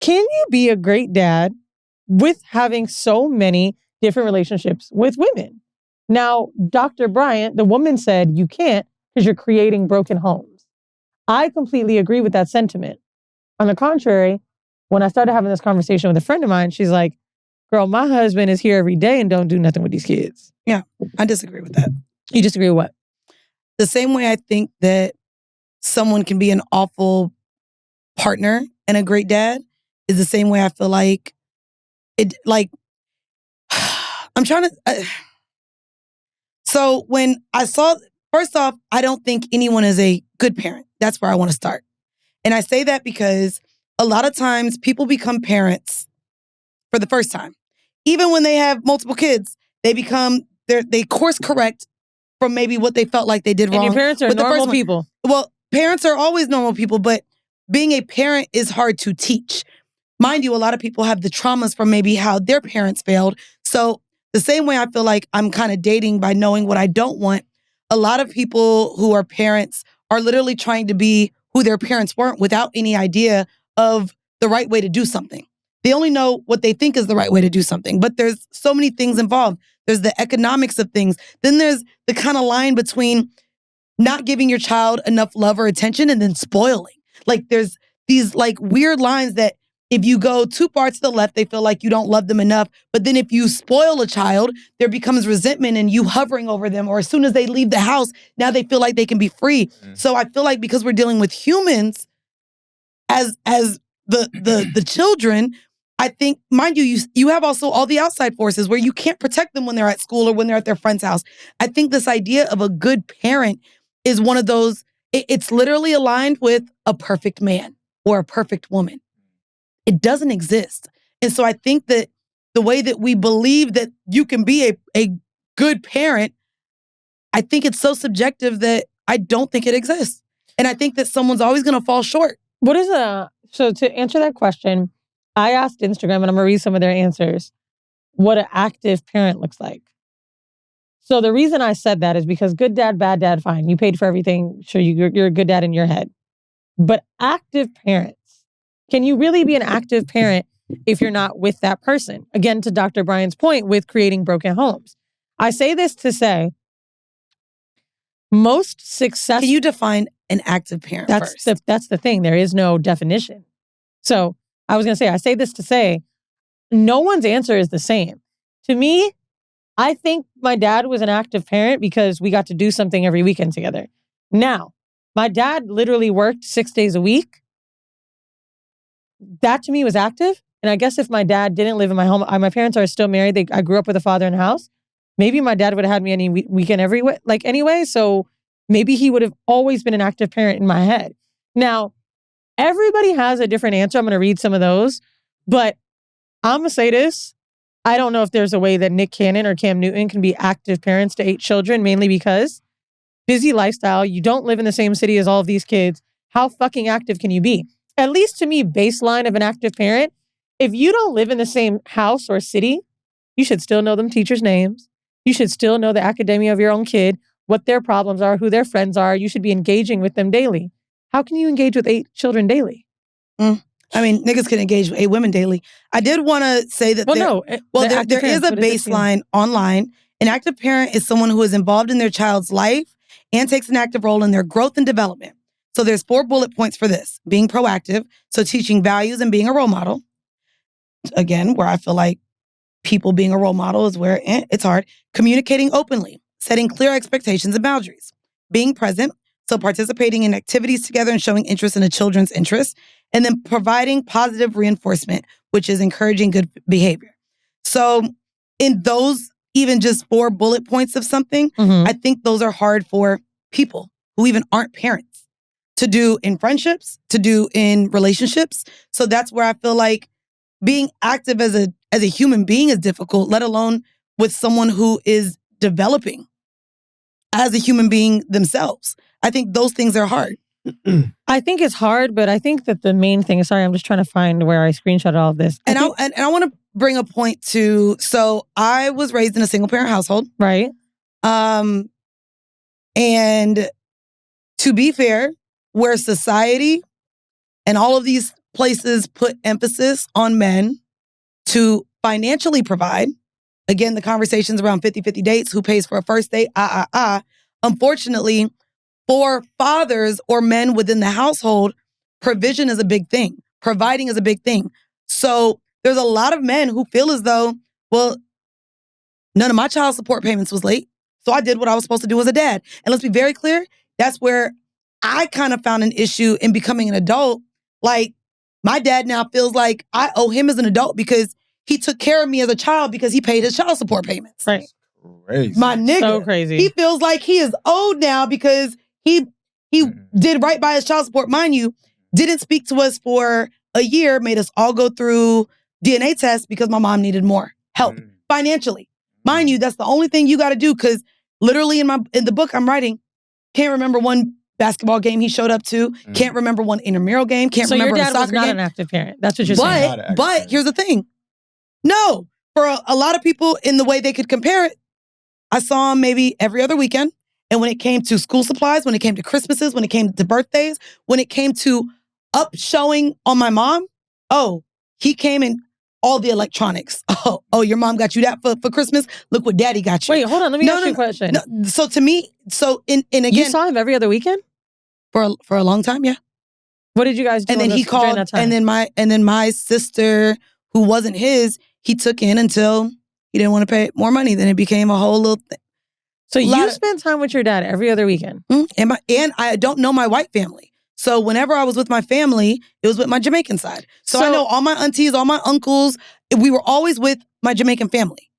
Can you be a great dad with having so many different relationships with women? Now, Dr. Bryant, the woman said you can't because you're creating broken homes. I completely agree with that sentiment. On the contrary, when I started having this conversation with a friend of mine, she's like, girl, my husband is here every day and don't do nothing with these kids. Yeah, I disagree with that. You disagree with what? The same way I think that someone can be an awful partner and a great dad is the same way I feel like it, like, I'm trying to, so when I saw, first off, I don't think anyone is a good parent. That's where I want to start. And I say that because a lot of times people become parents for the first time. Even when they have multiple kids, they course correct from maybe what they felt like they did wrong. And your parents are normal people. Well, parents are always normal people, but being a parent is hard to teach. Mind you, a lot of people have the traumas from maybe how their parents failed. So the same way I feel like I'm kind of dating by knowing what I don't want, a lot of people who are parents are literally trying to be who their parents weren't without any idea of the right way to do something. They only know what they think is the right way to do something, but there's so many things involved. There's the economics of things. Then there's the kind of line between not giving your child enough love or attention and then spoiling. Like there's these like weird lines that if you go too far to the left, they feel like you don't love them enough. But then if you spoil a child, there becomes resentment and you hovering over them. Or as soon as they leave the house, now they feel like they can be free. So I feel like because we're dealing with humans as the children, I think, mind you, you have also all the outside forces where you can't protect them when they're at school or when they're at their friend's house. I think this idea of a good parent is one of those, it's literally aligned with a perfect man or a perfect woman. It doesn't exist. And so I think that the way that we believe that you can be a good parent, I think it's so subjective that I don't think it exists. And I think that someone's always going to fall short. So to answer that question, I asked Instagram, and I'm going to read some of their answers, what an active parent looks like. So the reason I said that is because good dad, bad dad, fine. You paid for everything. Sure, you're a good dad in your head. But active parents, can you really be an active parent if you're not with that person? Again, to Dr. Bryan's point with creating broken homes. I say this to say, most successful... Can you define an active parent first? That's the thing. There is no definition. So I was going to say, I say this to say, no one's answer is the same. To me, I think my dad was an active parent because we got to do something every weekend together. Now, my dad literally worked 6 days a week. That to me was active. And I guess if my dad didn't live in my home, my parents are still married. I grew up with a father in the house. Maybe my dad would have had me any weekend anyway. So maybe he would have always been an active parent in my head. Now, everybody has a different answer. I'm going to read some of those. But I'm going to say this. I don't know if there's a way that Nick Cannon or Cam Newton can be active parents to 8 children, mainly because busy lifestyle. You don't live in the same city as all of these kids. How fucking active can you be? At least to me, baseline of an active parent, if you don't live in the same house or city, you should still know them teachers' names. You should still know the academia of your own kid, what their problems are, who their friends are. You should be engaging with them daily. How can you engage with 8 children daily? I mean, niggas can engage with 8 women daily. I did want to say that there is a baseline online. An active parent is someone who is involved in their child's life and takes an active role in their growth and development. So there's 4 bullet points for this. Being proactive, so teaching values and being a role model. Again, where I feel like people being a role model is where it's hard. Communicating openly, setting clear expectations and boundaries. Being present, so participating in activities together and showing interest in the children's interests. And then providing positive reinforcement, which is encouraging good behavior. So in those, even just 4 bullet points of something, I think those are hard for people who even aren't parents to do in friendships, to do in relationships. So that's where I feel like being active as a human being is difficult, let alone with someone who is developing as a human being themselves. I think those things are hard. I think it's hard, but I think that the main thing, sorry, I'm just trying to find where I screenshot all of this. I want to bring a point to, so I was raised in a single parent household. Right. And to be fair, where society and all of these places put emphasis on men to financially provide. Again, the conversations around 50-50 dates, who pays for a first date, Unfortunately, for fathers or men within the household, provision is a big thing. Providing is a big thing. So there's a lot of men who feel as though, well, none of my child support payments was late, so I did what I was supposed to do as a dad. And let's be very clear, that's where I kind of found an issue in becoming an adult. Like, my dad now feels like I owe him as an adult because he took care of me as a child because he paid his child support payments. Right. Crazy. My nigga. So crazy. He feels like he is owed now because he did right by his child support. Mind you, didn't speak to us for a year, made us all go through DNA tests because my mom needed more help financially. Mind you, that's the only thing you got to do, because literally in the book I'm writing, can't remember one basketball game he showed up to, can't remember one intramural game, can't remember a soccer game. So your dad was not an active parent. That's what you're saying. But here's the thing. No, for a lot of people, in the way they could compare it, I saw him maybe every other weekend. And when it came to school supplies, when it came to Christmases, when it came to birthdays, when it came to showing on my mom, he came in all the electronics. Oh, your mom got you that for Christmas? Look what daddy got you. Wait, hold on. Let me ask you a question. No, so to me, and again. You saw him every other weekend? For a long time, yeah. What did you guys do? And then he called, and then my sister, who wasn't his, he took in until he didn't want to pay more money. Then it became a whole little thing. So you spent time with your dad every other weekend? And I don't know my white family. So whenever I was with my family, it was with my Jamaican side. So I know all my aunties, all my uncles. We were always with my Jamaican family.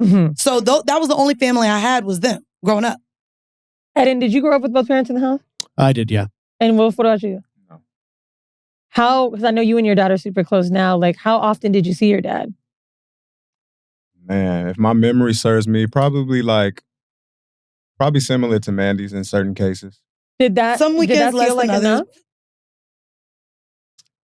Mm-hmm. So that was the only family I had, was them growing up. Eden, did you grow up with both parents in the house? I did, yeah. And Wolf, what about you? No. Because I know you and your dad are super close now. Like, how often did you see your dad? Man, if my memory serves me, probably similar to Mandi's in certain cases. Some weekends less than others? Enough?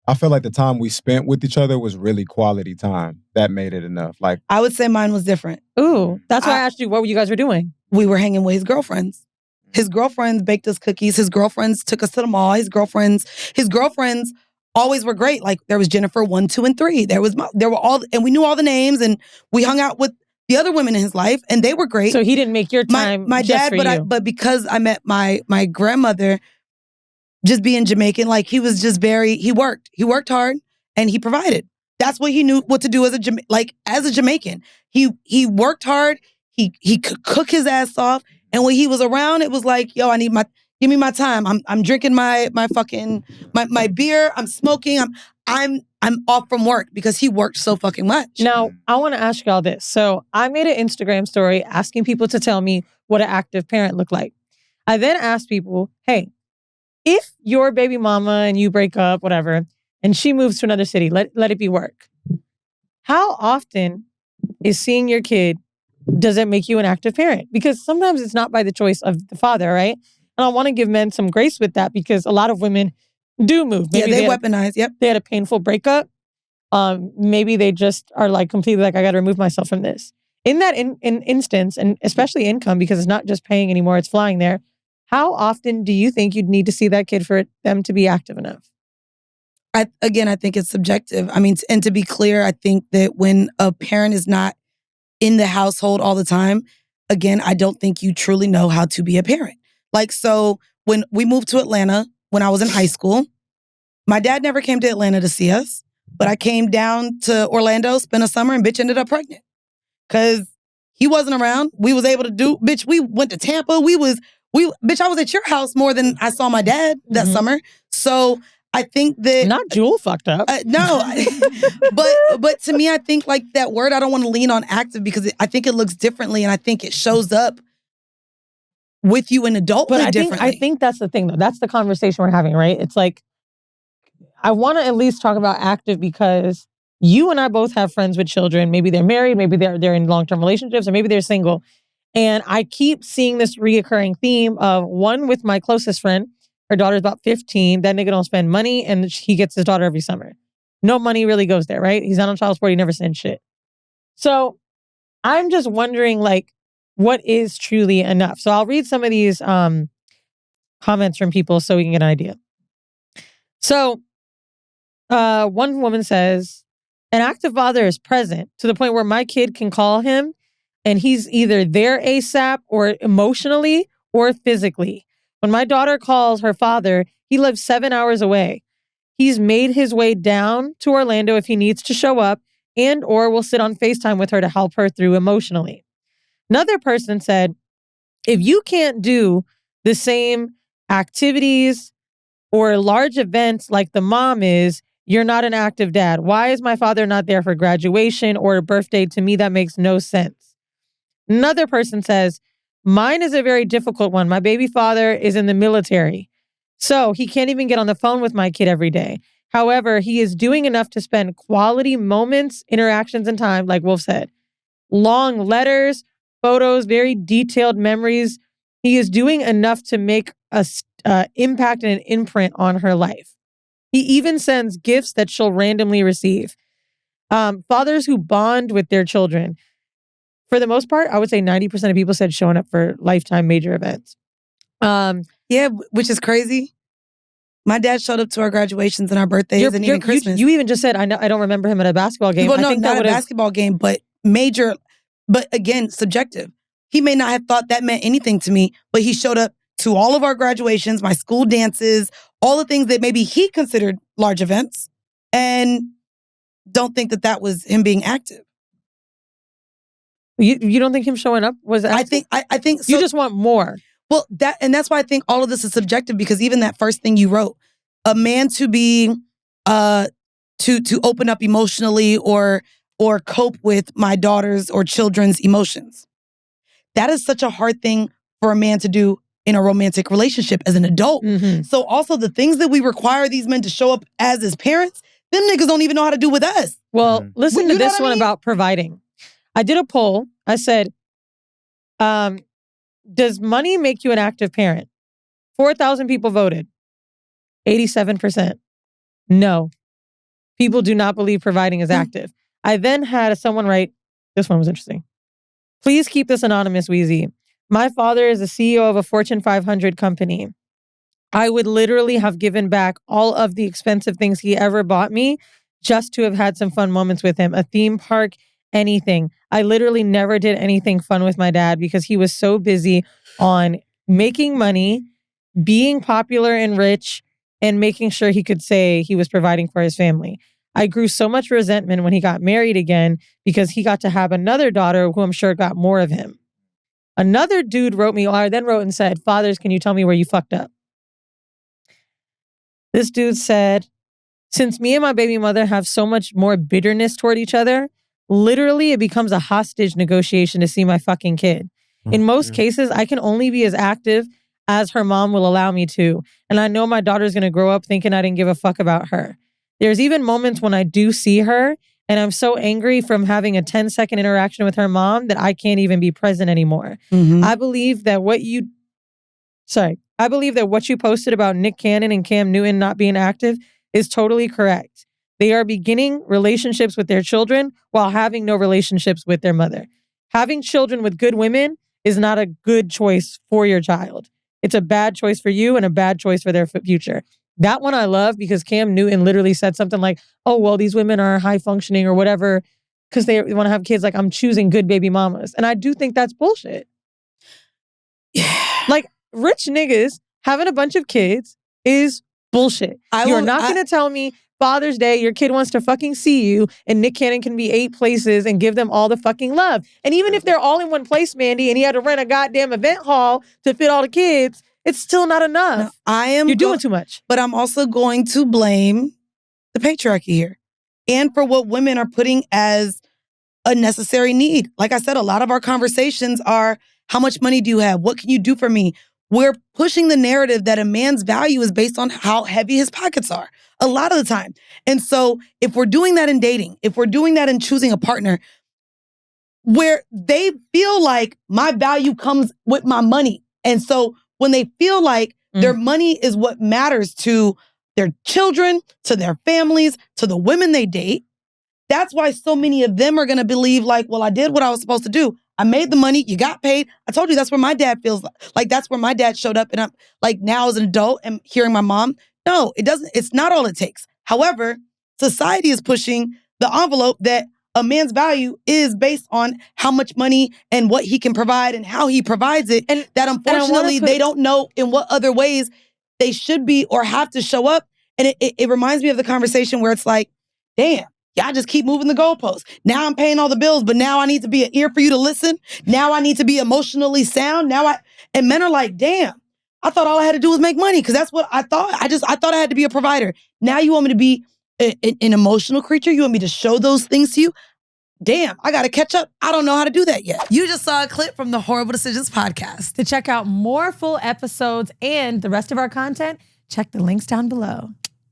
I feel like the time we spent with each other was really quality time. That made it enough. Like, I would say mine was different. Ooh, that's why I asked you what you guys were doing. We were hanging with his girlfriends. His girlfriends baked us cookies. His girlfriends took us to the mall. His girlfriends always were great. Like, there was Jennifer 1, 2, and 3. There were all, and we knew all the names, and we hung out with the other women in his life, and they were great. So he didn't make your time. My just dad, for you. but because I met my grandmother, just being Jamaican, like, he was just he worked hard, and he provided. That's what he knew what to do as a Jamaican. He worked hard. He could cook his ass off, and when he was around, it was like, yo, give me my time. I'm drinking my fucking my beer. I'm smoking. I'm off from work because he worked so fucking much. Now, I want to ask y'all this. So I made an Instagram story asking people to tell me what an active parent looked like. I then asked people, hey, if your baby mama and you break up, whatever, and she moves to another city, let it be work. How often is seeing your kid, does it make you an active parent? Because sometimes it's not by the choice of the father, right? And I want to give men some grace with that, because a lot of women do move. Maybe they weaponize. Yep. They had a painful breakup. Maybe they just are like completely like, I got to remove myself from this. In that instance, and especially income, because it's not just paying anymore, it's flying there. How often do you think you'd need to see that kid for them to be active enough? I think it's subjective. I mean, and to be clear, I think that when a parent is not in the household all the time, again, I don't think you truly know how to be a parent. Like, so when we moved to Atlanta, when I was in high school, my dad never came to Atlanta to see us, but I came down to Orlando, spent a summer, and bitch ended up pregnant. Because he wasn't around. We was able to do, bitch, we went to Tampa. Bitch, I was at your house more than I saw my dad that summer. So I think that... Not Jewel fucked up. No. but to me, I think like that word, I don't want to lean on active, because I think it looks differently, and I think it shows up with you in adulthood differently. I think that's the thing, though. That's the conversation we're having, right? It's like, I want to at least talk about active, because you and I both have friends with children. Maybe they're married, maybe they're in long-term relationships, or maybe they're single. And I keep seeing this reoccurring theme of one with my closest friend. Her daughter's about 15. That nigga don't spend money, and he gets his daughter every summer. No money really goes there, right? He's not on child support. He never sends shit. So I'm just wondering, like, what is truly enough? So I'll read some of these comments from people so we can get an idea. So One woman says, an active father is present to the point where my kid can call him and he's either there ASAP or emotionally or physically. When my daughter calls her father, he lives 7 hours away. He's made his way down to Orlando if he needs to show up and or will sit on FaceTime with her to help her through emotionally. Another person said, if you can't do the same activities or large events like the mom is, you're not an active dad. Why is my father not there for graduation or a birthday? To me, that makes no sense. Another person says, mine is a very difficult one. My baby father is in the military, so he can't even get on the phone with my kid every day. However, he is doing enough to spend quality moments, interactions, and time, like Wolf said. Long letters, photos, very detailed memories. He is doing enough to make a impact and an imprint on her life. He even sends gifts that she'll randomly receive. Fathers who bond with their children. For the most part, I would say 90% of people said showing up for lifetime major events. Yeah, which is crazy. My dad showed up to our graduations and our birthdays and even Christmas. You even just said, I don't remember him at a basketball game. Well, no, I think not a basketball game, but major, but again, subjective. He may not have thought that meant anything to me, but he showed up to all of our graduations, my school dances, all the things that maybe he considered large events, and don't think that that was him being active. You don't think him showing up was active? I think so. You just want more. Well, that's why I think all of this is subjective, because even that first thing you wrote, a man to be to open up emotionally or cope with my daughter's or children's emotions. That is such a hard thing for a man to do in a romantic relationship as an adult. Mm-hmm. So also the things that we require these men to show up as his parents, them niggas don't even know how to do with us. Well, listen to this one about providing. I did a poll. I said, does money make you an active parent? 4,000 people voted. 87%. No. People do not believe providing is active. I then had someone write, this one was interesting. Please keep this anonymous, Wheezy. My father is the CEO of a Fortune 500 company. I would literally have given back all of the expensive things he ever bought me just to have had some fun moments with him. A theme park, anything. I literally never did anything fun with my dad because he was so busy on making money, being popular and rich, and making sure he could say he was providing for his family. I grew so much resentment when he got married again because he got to have another daughter who I'm sure got more of him. Another dude wrote me, I then wrote and said, fathers, can you tell me where you fucked up? This dude said, since me and my baby mother have so much more bitterness toward each other, literally it becomes a hostage negotiation to see my fucking kid. In most cases, I can only be as active as her mom will allow me to. And I know my daughter's going to grow up thinking I didn't give a fuck about her. There's even moments when I do see her and I'm so angry from having a 10-second interaction with her mom that I can't even be present anymore. Mm-hmm. I believe that what you posted about Nick Cannon and Cam Newton not being active is totally correct. They are beginning relationships with their children while having no relationships with their mother. Having children with good women is not a good choice for your child. It's a bad choice for you and a bad choice for their future. That one I love because Cam Newton literally said something like, oh, well, these women are high functioning or whatever because they want to have kids. Like, I'm choosing good baby mamas. And I do think that's bullshit. Yeah. Like, rich niggas having a bunch of kids is bullshit. You're not going to tell me Father's Day, your kid wants to fucking see you and Nick Cannon can be 8 places and give them all the fucking love. And even if they're all in one place, Mandii, and he had to rent a goddamn event hall to fit all the kids, it's still not enough. No, you're doing too much. But I'm also going to blame the patriarchy here and for what women are putting as a necessary need. Like I said, a lot of our conversations are, how much money do you have? What can you do for me? We're pushing the narrative that a man's value is based on how heavy his pockets are a lot of the time. And so if we're doing that in dating, if we're doing that in choosing a partner, where they feel like my value comes with my money. And so when they feel like their money is what matters to their children, to their families, to the women they date, that's why so many of them are going to believe like, well, I did what I was supposed to do. I made the money. You got paid. I told you that's where my dad feels like that's where my dad showed up. And I'm like now as an adult and hearing my mom. No, it doesn't. It's not all it takes. However, society is pushing the envelope that a man's value is based on how much money and what he can provide and how he provides it. And that unfortunately they don't know in what other ways they should be or have to show up. And it reminds me of the conversation where it's like, damn, y'all just keep moving the goalposts. Now I'm paying all the bills, but now I need to be an ear for you to listen. Now I need to be emotionally sound. And men are like, damn, I thought all I had to do was make money because that's what I thought. I thought I had to be a provider. Now you want me to be an emotional creature? You want me to show those things to you? Damn, I got to catch up. I don't know how to do that yet. You just saw a clip from the Horrible Decisions podcast. To check out more full episodes and the rest of our content, check the links down below.